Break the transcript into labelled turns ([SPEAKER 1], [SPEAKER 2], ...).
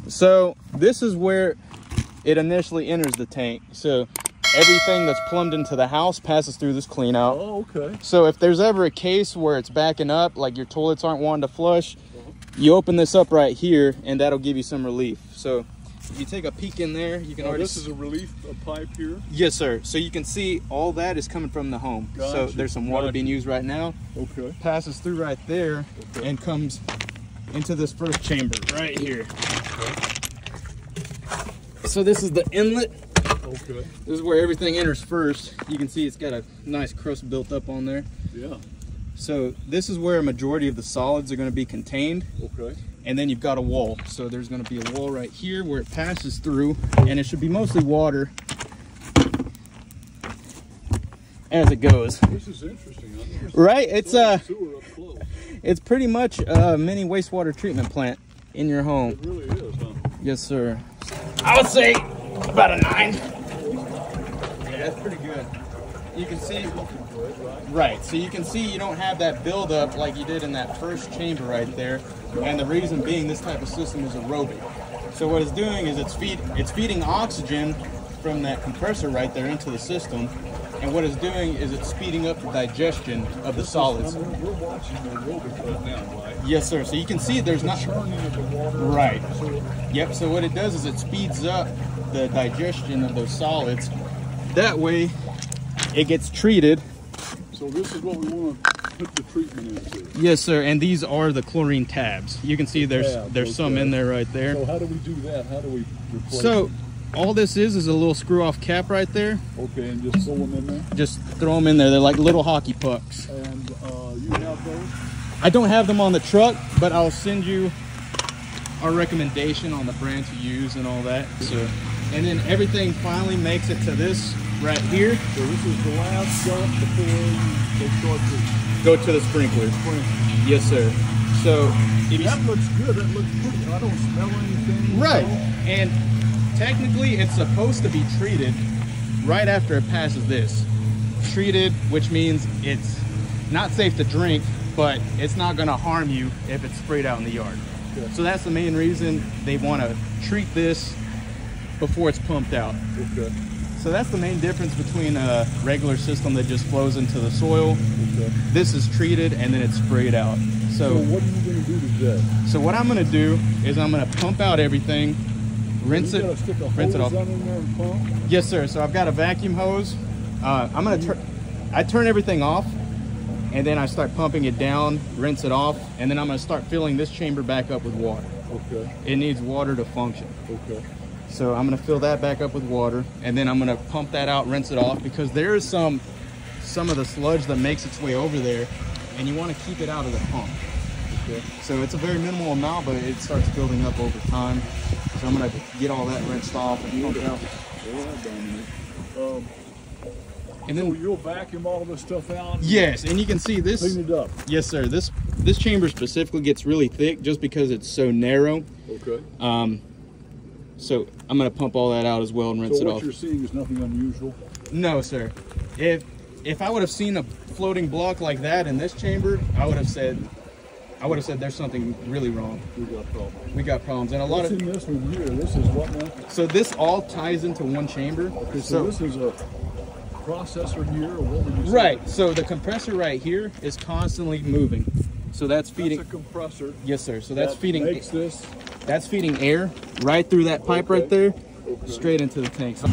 [SPEAKER 1] So this is where it initially enters the tank. So everything that's plumbed into the house passes through this clean out.
[SPEAKER 2] Oh, okay.
[SPEAKER 1] So if there's ever a case where it's backing up, like your toilets aren't wanting to flush, you open this up right here and that'll give you some relief. So if you take a peek in there, you can already...
[SPEAKER 2] This is a relief pipe here?
[SPEAKER 1] Yes, sir. So you can see all that is coming from the home.
[SPEAKER 2] Gotcha.
[SPEAKER 1] So there's some water being used right now.
[SPEAKER 2] Okay.
[SPEAKER 1] Passes through right there and comes into this first chamber right here.
[SPEAKER 2] Okay.
[SPEAKER 1] So this is the inlet.
[SPEAKER 2] Okay.
[SPEAKER 1] This is where everything enters first. You can see it's got a nice crust built up on there.
[SPEAKER 2] Yeah.
[SPEAKER 1] So this is where a majority of the solids are going to be contained.
[SPEAKER 2] Okay.
[SPEAKER 1] And then you've got a wall. So there's going to be a wall right here where it passes through, and it should be mostly water as it goes.
[SPEAKER 2] This is interesting.
[SPEAKER 1] Right? It's pretty much a mini wastewater treatment plant in your home.
[SPEAKER 2] It really is, huh?
[SPEAKER 1] Yes, sir. I would say about a 9. Yeah, that's pretty good. You can see, right, so you can see you don't have that buildup like you did in that first chamber right there. And the reason being, this type of system is aerobic. So what it's doing is it's feeding oxygen from that compressor right there into the system. And what it's doing is it's speeding up the digestion of the solids.
[SPEAKER 2] We're watching the aerobic right now, right?
[SPEAKER 1] Yes, sir. So you can see there's not...
[SPEAKER 2] churning of the water.
[SPEAKER 1] Right. Yep, so what it does is it speeds up the digestion of those solids. That way, it gets treated.
[SPEAKER 2] So this is what we want to put the treatment into.
[SPEAKER 1] Yes, sir, and these are the chlorine tabs. You can see there's some in there right there.
[SPEAKER 2] So how do we do that? How do we replace
[SPEAKER 1] So all this is a little screw-off cap right there.
[SPEAKER 2] Okay, and just throw them in there?
[SPEAKER 1] Just throw them in there. They're like little hockey pucks.
[SPEAKER 2] And you have those?
[SPEAKER 1] I don't have them on the truck, but I'll send you our recommendation on the brand to use and all that. So, and then everything finally makes it to this right here.
[SPEAKER 2] So this is the last stop before they start to
[SPEAKER 1] go to the sprinkler. Yes, sir. So
[SPEAKER 2] that looks good. That looks pretty. I don't smell anything.
[SPEAKER 1] Right. And technically, it's supposed to be treated right after it passes this. Treated, which means it's not safe to drink, but it's not going to harm you if it's sprayed out in the yard.
[SPEAKER 2] Okay.
[SPEAKER 1] So that's the main reason they want to treat this before it's pumped out.
[SPEAKER 2] Okay.
[SPEAKER 1] So that's the main difference between a regular system that just flows into the soil.
[SPEAKER 2] Okay.
[SPEAKER 1] This is treated and then it's sprayed out. So
[SPEAKER 2] what are you going to do today?
[SPEAKER 1] So what I'm going to do is I'm going to pump out everything, rinse it, rinse it off.
[SPEAKER 2] In there and pump?
[SPEAKER 1] Yes, sir. So I've got a vacuum hose. I'm going to I turn everything off, and then I start pumping it down, rinse it off, and then I'm going to start filling this chamber back up with water.
[SPEAKER 2] Okay.
[SPEAKER 1] It needs water to function.
[SPEAKER 2] Okay.
[SPEAKER 1] So I'm going to fill that back up with water, and then I'm going to pump that out, rinse it off, because there is some of the sludge that makes its way over there, and you want to keep it out of the pump.
[SPEAKER 2] Okay.
[SPEAKER 1] So it's a very minimal amount, but it starts building up over time. So I'm going to get all that rinsed off and pump it out.
[SPEAKER 2] And then you'll vacuum all this stuff out?
[SPEAKER 1] Yes, and you can see this.
[SPEAKER 2] Clean it up.
[SPEAKER 1] Yes, sir. This chamber specifically gets really thick just because it's so narrow.
[SPEAKER 2] Okay.
[SPEAKER 1] So I'm going to pump all that out as well and rinse it off.
[SPEAKER 2] So what you're seeing is nothing unusual?
[SPEAKER 1] No, sir. If I would have seen a floating block like that in this chamber, I would have said there's something really wrong.
[SPEAKER 2] We got problems.
[SPEAKER 1] We got problems, and a lot
[SPEAKER 2] What's in this one here? This is what now?
[SPEAKER 1] So this all ties into one chamber.
[SPEAKER 2] Okay, so this is a processor here, or what would you say?
[SPEAKER 1] Right. So the compressor right here is constantly moving. So that's feeding.
[SPEAKER 2] That's a compressor.
[SPEAKER 1] Yes, sir. So that's feeding.
[SPEAKER 2] Makes this.
[SPEAKER 1] That's feeding air right through that pipe right there, straight into the tank. So